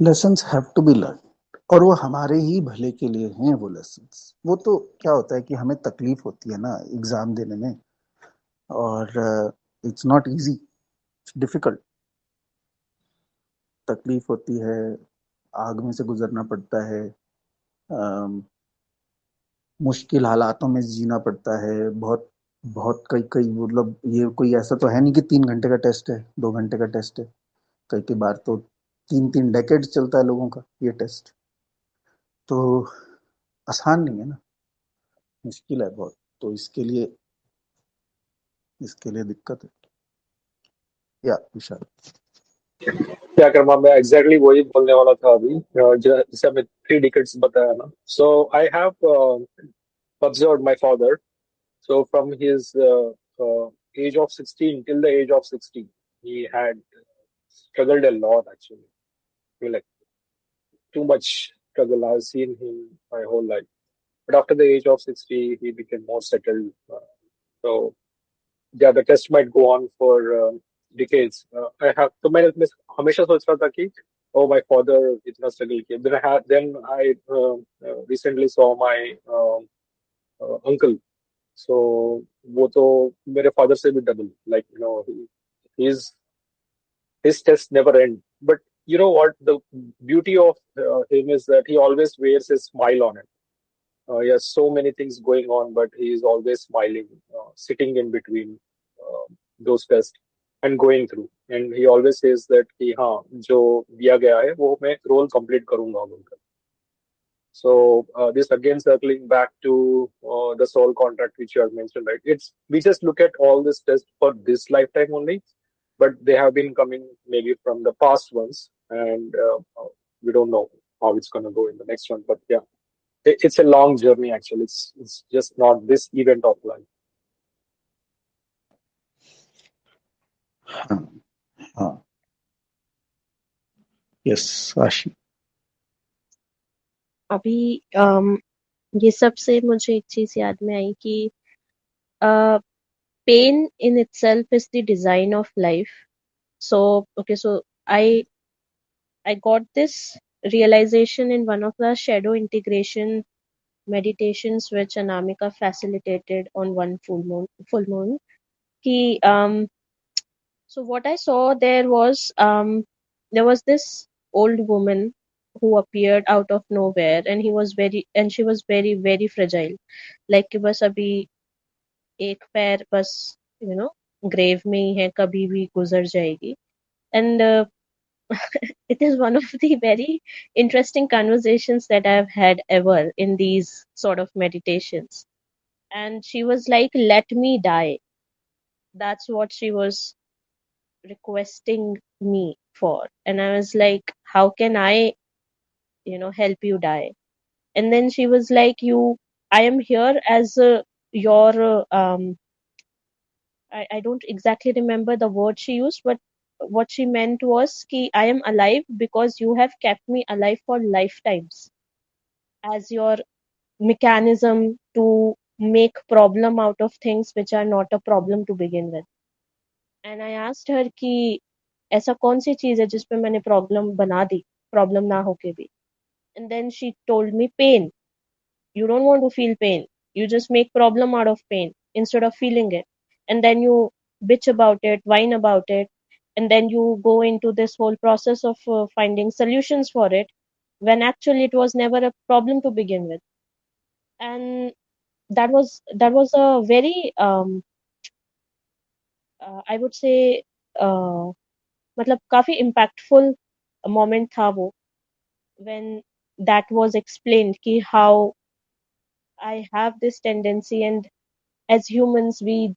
Lessons have to be learn, और वो हमारे ही भले के लिए हैं वो लेसन्स। वो तो क्या होता है कि हमें तकलीफ होती है ना एग्जाम देने में, और it's not easy, it's difficult. तकलीफ होती है, आग में से गुजरना पड़ता है, अम, मुश्किल हालातों में जीना पड़ता है। बहुत बहुत कई कई मतलब ये कोई ऐसा तो है नहीं कि 3 घंटे का टेस्ट है, 2 घंटे का टेस्ट है। कई कई बार तो 3 3 डेकेड चलता है लोगों का ये टेस्ट। तो आसान नहीं है ना, मुश्किल है बहुत। तो इसके लिए दिक्कत है। या विशाल। क्या कर्मा, मैं एग्जैक्टली वही बोलने वाला था अभी। जैसे हमें 3 डिकेट्स बताया ना, so I have observed my father. So from his age of 16 till the age of 60, he had struggled a lot actually. I mean, like too much struggle. I've seen him my whole life. But after the age of 60, he became more settled. So yeah, the test might go on for decades. I have तो मैं हमेशा सोच रहा था कि oh my father इतना struggle किया. Then I recently saw my uncle. So वो तो मेरे father से भी double. Like he's his tests never end. But you know what? The beauty of him is that he always wears a smile on it. He has so many things going on, but he is always smiling, sitting in between those tests and going through. And he always says that कि हाँ जो दिया गया है वो मैं role complete करूंगा बोलकर. So this again circling back to the soul contract which you have mentioned, right? It's we just look at all this test for this lifetime only, but they have been coming maybe from the past ones, and we don't know how it's going to go in the next one. But yeah, it's a long journey actually. It's just not this event of life. हाँ हाँ। Yes आशी। अभी ये सब से मुझे एक चीज याद में आई कि pain in itself is the design of life. So okay, so I got this realization in one of the shadow integration meditations which Anamika facilitated on one full moon. Ki so what I saw there was this old woman who appeared out of nowhere, and she was very very fragile. Like कि बस अभी एक पैर बस grave में ही है, कभी भी गुजर जाएगी. And it is one of the very interesting conversations that I've had ever in these sort of meditations. And she was like, let me die. That's what she was requesting me for. And I was like, how can I help you die? And then she was like, I am here as your I don't exactly remember the word she used, but what she meant was ki I am alive because you have kept me alive for lifetimes as your mechanism to make problem out of things which are not a problem to begin with. And I asked her कि ऐसा कौन सी चीज है जिस पे मैंने problem बना दी, problem ना होके भी. And then she told me pain. You don't want to feel pain. You just make problem out of pain instead of feeling it. And then you bitch about it, whine about it, and then you go into this whole process of finding solutions for it when actually it was never a problem to begin with. And that was a very I would say मतलब काफी impactful moment था वो, when that was explained कि how I have this tendency, and as humans we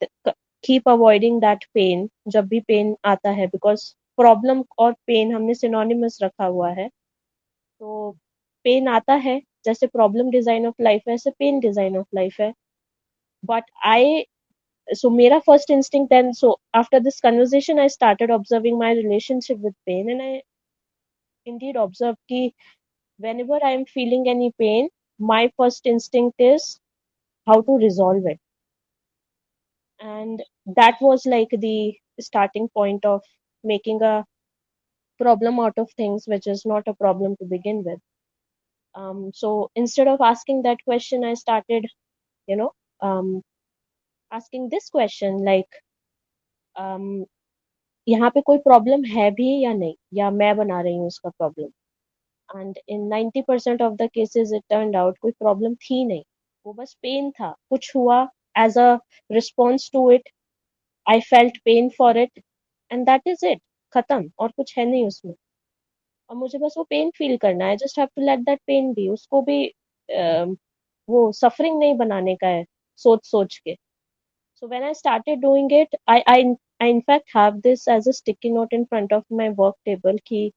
keep avoiding that pain जब भी pain आता है, because problem और pain हमने synonymous रखा हुआ है. तो pain आता है, जैसे problem design of life है, ऐसे pain design of life है. But so मेरा first instinct then, so after this conversation I started observing my relationship with pain, and I indeed observed कि whenever I am feeling any pain, my first instinct is how to resolve it. And that was like the starting point of making a problem out of things which is not a problem to begin with. So instead of asking that question, I started, you know, um, asking this question like, um, यहाँ पे कोई problem है भी या नहीं, या मैं बना रही हूँ उसका problem. And in 90% of the cases it turned out कोई प्रॉब्लम थी नहीं, वो बस पेन था, कुछ हुआ as a response to it, I felt pain for it, and that is it, खत्म, और कुछ है नहीं उसमें. और मुझे बस वो पेन फील करना है, just have to let that pain be, उसको भी वो सफरिंग नहीं बनाने का है सोच सोच के. So when I started doing it, I in fact have this as a sticky note in front of my work table. Ki,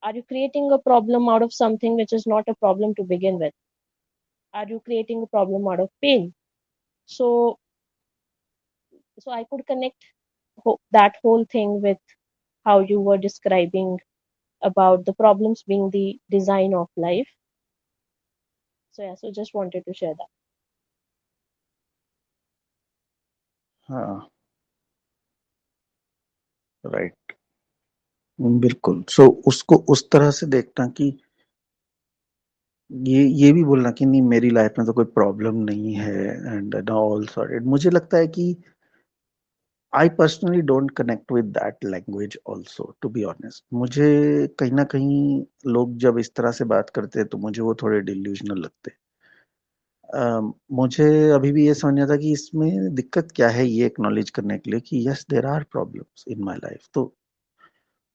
are you creating a problem out of something which is not a problem to begin with? Are you creating a problem out of pain? So I could connect that whole thing with how you were describing about the problems being the design of life. So yeah, so just wanted to share that. हाँ, right, बिल्कुल. सो उसको उस तरह से देखना कि ये भी बोलना कि नहीं, मेरी लाइफ में तो कोई प्रॉब्लम नहीं है एंड ऑल सॉर्टेड. मुझे लगता है कि I personally don't connect with that language also, to be honest. मुझे कहीं ना कहीं लोग जब इस तरह से बात करते हैं तो मुझे वो थोड़े डिल्यूजनल लगते हैं. मुझे अभी भी ये समझ नहीं आता कि इसमें दिक्कत क्या है, ये एक्नॉलेज करने के लिए कि yes there are problems in my life. तो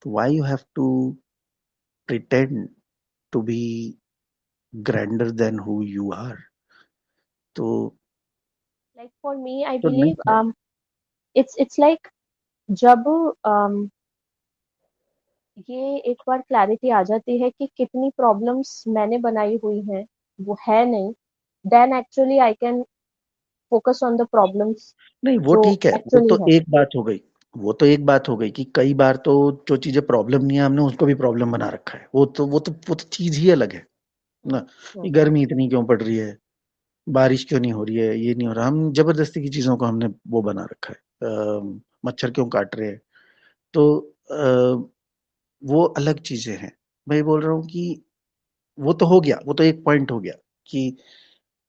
why you have to pretend to be grander than who you are. तो Like for me, I तो नहीं believe है. it's like जब ये एक बार क्लैरिटी आ जाती है कि कितनी प्रॉब्लम्स मैंने बनाई हुई हैं, वो है नहीं, then actually I can focus on the problems नहीं, वो जो ठीक है, वो एक्चुअली तो है. एक बात हो गई. वो तो एक बात हो गई कि कई बार तो जो चीजें प्रॉब्लम नहीं है हमने उसको भी प्रॉब्लम बना रखा है. वो तो चीज ही अलग है ना. हम्म, कि गर्मी इतनी क्यों पड़ रही है, बारिश क्यों नहीं हो रही है, ये नहीं हो रहा, हम जबरदस्ती की चीजों को हमने वो बना रखा है. मच्छर क्यों काट रहे हैं, तो वो अलग चीजें हैं. मैं बोल रहा हूँ कि वो तो हो गया, वो तो एक पॉइंट हो गया कि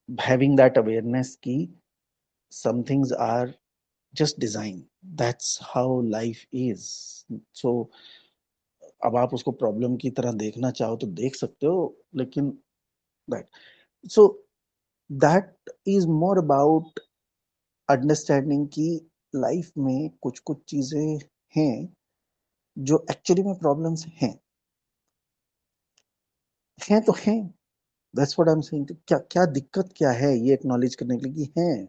हैविंग दैट अवेयरनेस की some things are just design, that's how life is. So अब आप उसको प्रॉब्लम की तरह देखना चाहो तो देख सकते हो, लेकिन that so that is more about understanding कि लाइफ में कुछ कुछ चीजें हैं जो एक्चुअली में प्रॉब्लम्स हैं तो हैं. That's what I am saying. क्या क्या दिक्कत क्या है ये एक्नॉलेज करने के लिए कि हैं.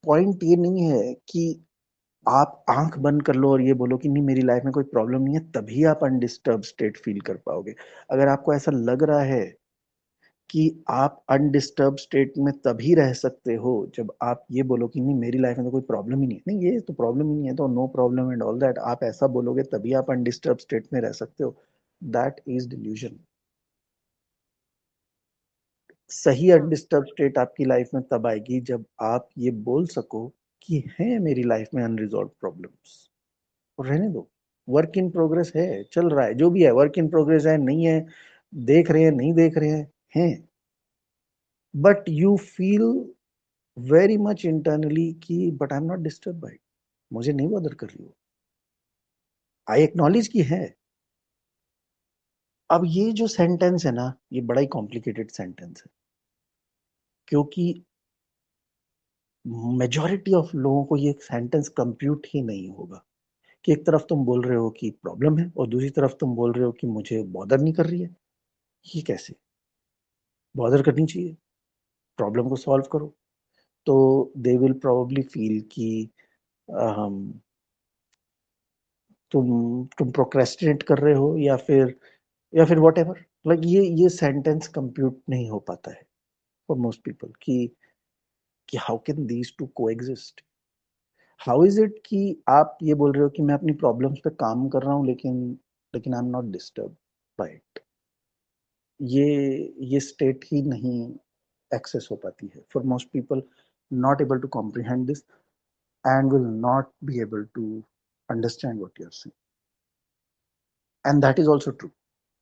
पॉइंट ये नहीं है कि आप आंख बंद कर लो और ये बोलो कि नहीं मेरी लाइफ में कोई प्रॉब्लम नहीं है, तभी आप अनडिस्टर्ब स्टेट फील कर पाओगे. अगर आपको ऐसा लग रहा है कि आप अनडिस्टर्ब स्टेट में तभी रह सकते हो जब आप ये बोलो कि नहीं मेरी लाइफ में तो कोई प्रॉब्लम ही नहीं है, नहीं ये तो प्रॉब्लम ही नहीं है तो no problem and all that, आप ऐसा बोलोगे तभी आप अनडिस्टर्ब स्टेट में रह सकते हो. That is delusion. सही हाँ, अनडिस्टर्ब स्टेट आपकी लाइफ में तब आएगी जब आप ये बोल सको कि है मेरी लाइफ में अनरिजॉल्व प्रॉब्लम्स, और रहने दो. वर्क इन प्रोग्रेस है, चल रहा है, जो भी है वर्क इन प्रोग्रेस है, नहीं है, देख रहे हैं नहीं देख रहे हैं, but you feel very much internally कि but I am not disturb by, मुझे नहीं बॉदर कर रही हो. आई एक्नॉलेज की है. अब ये जो सेंटेंस है ना, ये बड़ा ही कॉम्प्लिकेटेड सेंटेंस है, क्योंकि मेजॉरिटी ऑफ लोगों को ये सेंटेंस कंप्यूट ही नहीं होगा कि एक तरफ तुम बोल रहे हो कि प्रॉब्लम है और दूसरी तरफ तुम बोल रहे हो कि मुझे बॉदर नहीं कर रही है. ये कैसे? बॉदर करनी चाहिए, प्रॉब्लम को सॉल्व करो. तो दे विल प्रोबेबली फील कि um, तुम प्रोक्रेस्टिनेट कर रहे हो या फिर वॉट एवर. लाइक ये सेंटेंस कंप्यूट नहीं हो पाता है फॉर मोस्ट पीपल कि हाउ कैन दीज टू को एग्जिस्ट. हाउ इज इट कि आप ये बोल रहे हो कि मैं अपनी प्रॉब्लम्स पे काम कर रहा हूँ लेकिन लेकिन I am not disturb by it. ये स्टेट ही नहीं एक्सेस हो पाती है for most people. Not able to comprehend this and will not be able to understand what you're saying. And that is also true.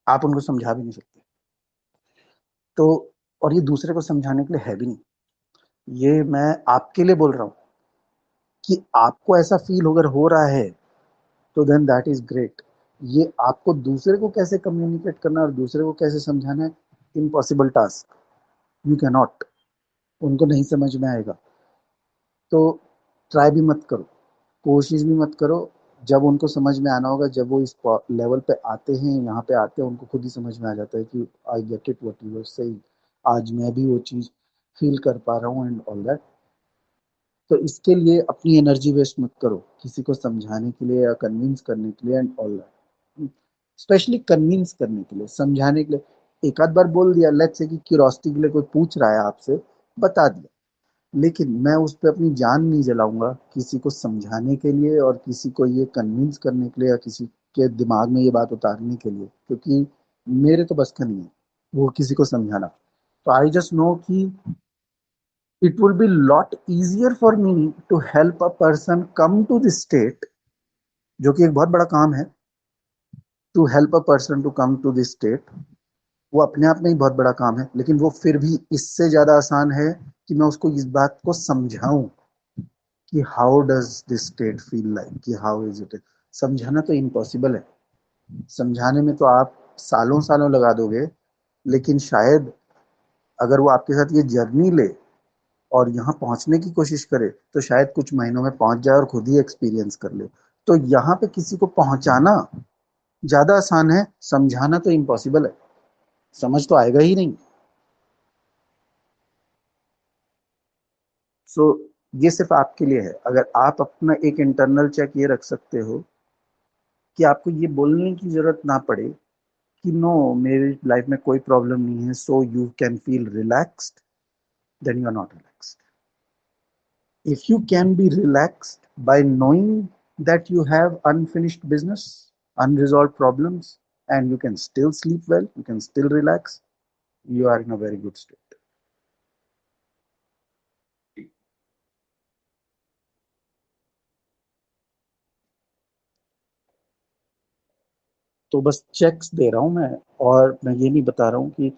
आप उनको समझा भी नहीं सकते। तो और ये दूसरे को समझाने के लिए है भी नहीं, ये मैं आपके लिए बोल रहा हूँ कि आपको ऐसा फील अगर हो रहा है तो देन दैट इज ग्रेट। ये आपको दूसरे को कैसे कम्युनिकेट करना और दूसरे को कैसे समझाना है, impossible task. You can not, उनको नहीं समझ में आएगा। तो ट्राई भी मत करो, कोशिश भी मत करो। जब उनको समझ में आना होगा, जब वो इस लेवल पे आते हैं, यहाँ पे आते हैं, उनको खुद ही समझ में आ जाता है कि I get it what you are saying. आज मैं भी वो चीज़ फील कर पा रहा हूँ एंड ऑल दैट। तो इसके लिए अपनी एनर्जी वेस्ट मत करो किसी को समझाने के लिए या कन्विंस करने के लिए and all that. Specially convince करने के लिए, समझाने के लिए एक आध बार बोल दिया, लेट्स से कि क्यूरोसिटी के लिए कोई पूछ रहा है आपसे, बता दिया। लेकिन मैं उस पे अपनी जान नहीं जलाऊंगा किसी को समझाने के लिए और किसी को ये कन्विंस करने के लिए या किसी के दिमाग में ये बात उतारने के लिए, क्योंकि मेरे तो बस का नहीं है वो किसी को समझाना। तो आई जस्ट नो कि it would be lot easier for me to help a person come to this state, जो कि एक बहुत बड़ा काम है, to help a person to come to this state। वो अपने आप में ही बहुत बड़ा काम है, लेकिन वो फिर भी इससे ज्यादा आसान है कि मैं उसको इस बात को समझाऊं कि how does this state feel like, कि हाउ इज इट। समझाना तो इम्पॉसिबल है, समझाने में तो आप सालों सालों लगा दोगे, लेकिन शायद अगर वो आपके साथ ये जर्नी ले और यहाँ पहुंचने की कोशिश करे तो शायद कुछ महीनों में पहुंच जाए और खुद ही एक्सपीरियंस कर ले। तो यहाँ पे किसी को पहुंचाना ज्यादा आसान है, समझाना तो इम्पॉसिबल है, समझ तो आएगा ही नहीं। सो ये सिर्फ आपके लिए है। अगर आप अपना एक इंटरनल चेक ये रख सकते हो कि आपको ये बोलने की जरूरत ना पड़े कि नो, मेरी लाइफ में कोई प्रॉब्लम नहीं है, so you can feel relaxed, then you are not relaxed. If you can be relaxed by knowing that you have unfinished business, unresolved problems, and you can still sleep well, you can still relax, you are in a very good state. तो बस checks दे रहा हूं मैं, और मैं ये नहीं बता रहा हूं कि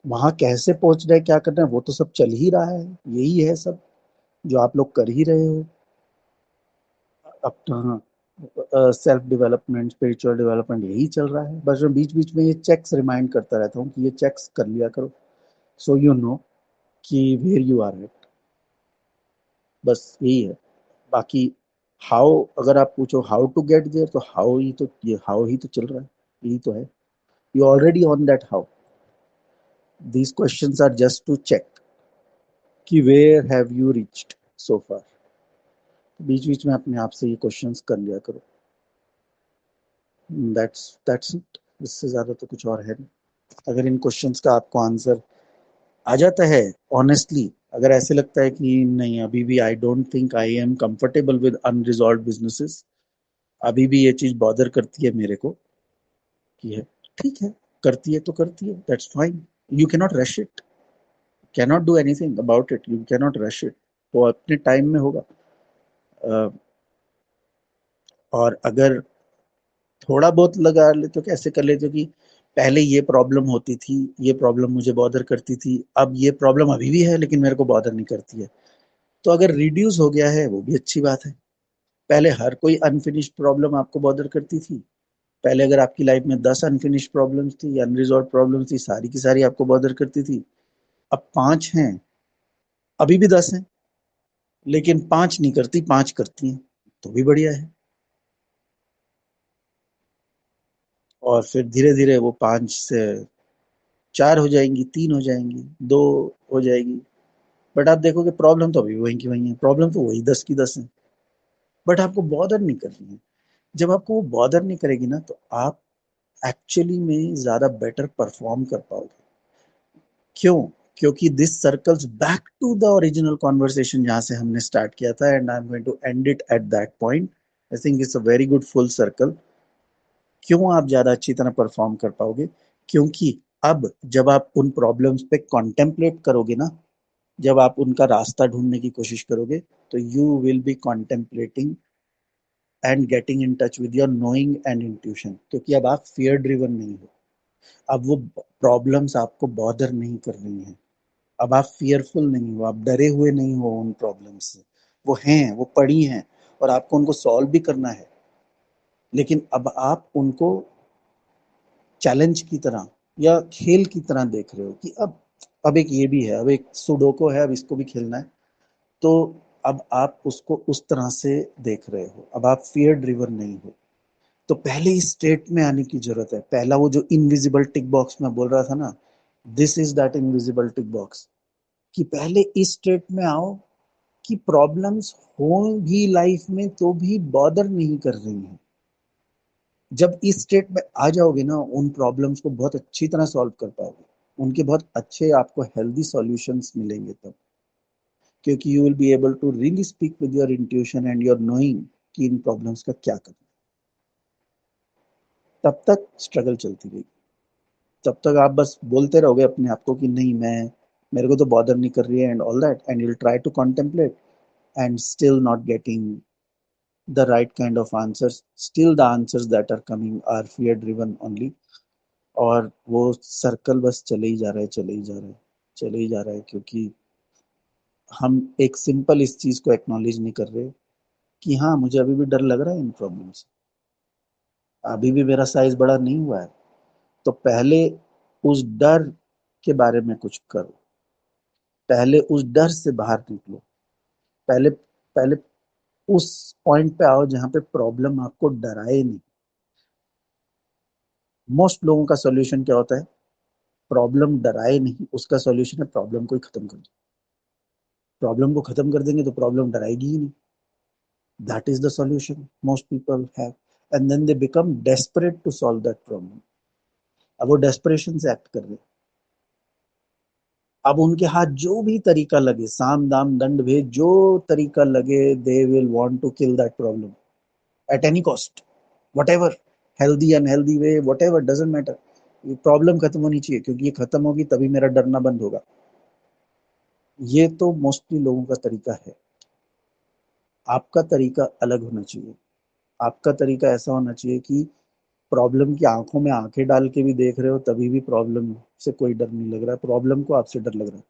वहां कैसे पहुंच रहे, क्या करना है, वो तो सब चल ही रहा है। यही है सब जो आप लोग कर ही रहे हो अपना। सेल्फ डेवलपमेंट, स्पिरिचुअल डेवलपमेंट, यही चल रहा है। बस मैं बीच बीच में ये चेक्स रिमाइंड करता रहता हूँ कि ये चेक्स कर लिया करो, सो यू नो कि वेयर यू आर एट। बस यही है। बाकी हाउ, अगर आप पूछो हाउ टू गेट देयर, तो हाउ ही तो, ये हाउ ही तो चल रहा है, यही तो है। You already on that how. These questions are just to check कि where have you reached so far. बीच बीच में अपने आप से ये क्वेश्चंस कर लिया करो। That's it. इससे ज्यादा तो कुछ और है नहीं। अगर इन क्वेश्चंस का आपको आंसर आ जाता है ऑनेस्टली, अगर ऐसे लगता है कि नहीं, अभी भी I don't think I am comfortable with unresolved businesses, अभी भी ये चीज बॉदर करती है मेरे को, कि है ठीक है, करती है तो करती है, that's fine. You cannot rush it, cannot do anything about it, you cannot rush it. वो अपने टाइम में होगा। अ, और अगर थोड़ा बहुत लगा ले तो कैसे कर लेते हो कि पहले ये प्रॉब्लम होती थी, ये प्रॉब्लम मुझे बॉदर करती थी, अब ये प्रॉब्लम अभी भी है लेकिन मेरे को बॉदर नहीं करती है। तो अगर रिड्यूस हो गया है वो भी अच्छी बात है। पहले हर कोई अनफिनिश्ड प्रॉब्लम आपको बॉदर करती थी। पहले अगर आपकी लाइफ में 10 अनफिनिश्ड प्रॉब्लम्स थी, अनरिजॉल्व प्रॉब्लम्स थी, सारी की सारी आपको बॉदर करती थी। अब 5 हैं, अभी भी 10 हैं, लेकिन 5 नहीं करती, 5 करती हैं, तो भी बढ़िया है। और फिर धीरे धीरे वो 5 से 4 हो जाएंगी, 3 हो जाएंगी, 2 हो जाएगी। बट आप देखोगे प्रॉब्लम तो अभी वही की वही है, प्रॉब्लम तो वही 10 की 10 है, बट आपको बॉदर नहीं करनी है। जब आपको वो बॉदर नहीं करेगी ना, तो आप एक्चुअली में ज्यादा बेटर परफॉर्म कर पाओगे। क्यों? क्योंकि this circles back to the original conversation जहां से हमने स्टार्ट किया था, and I am going to end it at that point. I think it's a very good full circle. क्यों आप ज्यादा अच्छी तरह परफॉर्म कर पाओगे? क्योंकि अब जब आप उन प्रॉब्लम्स पे कॉन्टेम्पलेट करोगे ना, जब आप उनका रास्ता ढूंढने की कोशिश करोगे, तो you will B contemplating and getting in touch with your knowing and intuition, क्योंकि अब आप फियर ड्रिवन नहीं हो। अब वो प्रॉब्लम्स आपको बॉदर नहीं कर रही हैं। अब आप फियरफुल नहीं हो, आप डरे हुए नहीं हो उन प्रॉब्लम्स से। वो हैं, वो पड़ी हैं, और आपको उनको सॉल्व भी करना है, लेकिन अब आप उनको चैलेंज की तरह या खेल की तरह देख रहे हो कि अब एक ये भी है, अब एक सुडोको है, अब इसको भी खेलना है। तो अब आप उसको उस तरह से देख रहे हो, अब आप फियर ड्रिवन नहीं हो। तो पहले इस स्टेट में आने की जरूरत है। पहला वो जो इनविजिबल टिक बॉक्स में बोल रहा था ना, this is that invisible tick box, कि पहले इस स्टेट में आओ कि प्रॉब्लम्स हो भी लाइफ में तो भी बॉदर नहीं कर रही हैं। जब इस स्टेट में आ जाओगे ना, उन प्रॉब्लम्स को बहुत अच्छी तरह सॉल्व कर पाओगे, उनके बहुत अच्छे आपको हेल्दी सॉल्यूशंस मिलेंगे तब, क्योंकि you will be able to really speak with your intuition and your knowing कि इन प्रॉब्लम्स का क्या करना है। तब तक स्ट्रगल चलती रहेगी, तब तक आप बस बोलते रहोगे अपने आप को कि नहीं, मैं, मेरे को तो बॉदर नहीं कर रही है and all that, and you will try to contemplate and still not getting the right kind of answers. Still the answers that are coming are fear driven only. और वो सर्कल बस चले ही जा रहा है, चले ही जा रहा है, चले ही जा रहा है, क्योंकि हम एक सिंपल इस चीज को एक्नॉलेज नहीं कर रहे कि हाँ, मुझे अभी भी डर लग रहा है इन प्रॉब्लम से, अभी भी मेरा साइज बड़ा नहीं हुआ है। तो पहले उस डर के बारे में कुछ करो, पहले उस डर से बाहर निकलो, पहले पहले उस पॉइंट पे आओ जहां पे प्रॉब्लम आपको डराए नहीं। मोस्ट लोगों का सॉल्यूशन क्या होता है? प्रॉब्लम डराए नहीं, उसका सॉल्यूशन है प्रॉब्लम को ही खत्म कर दो। प्रॉब्लम को खत्म कर देंगे तो प्रॉब्लम डराएगी ही नहीं। That is the solution most people have, and then they become desperate to solve that problem. अब वो डेस्परेशन से एक्ट कर रहे हैं। अब उनके हाथ जो भी तरीका लगे, साम दाम दंड भेद, जो तरीका लगे, they will want to kill that problem at any cost, whatever, healthy unhealthy way, whatever, doesn't matter. ये प्रॉब्लम खत्म होनी चाहिए, क्योंकि ये खत्म होगी तभी मेरा डरना बंद होगा। ये तो मोस्टली लोगों का तरीका है। आपका तरीका अलग होना चाहिए। आपका तरीका ऐसा होना चाहिए कि प्रॉब्लम की आंखों में आंखें डाल के भी देख रहे हो, तभी भी प्रॉब्लम से कोई डर नहीं लग रहा है, प्रॉब्लम को आपसे डर लग रहा है।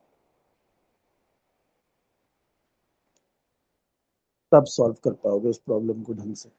तब सॉल्व कर पाओगे उस प्रॉब्लम को ढंग से।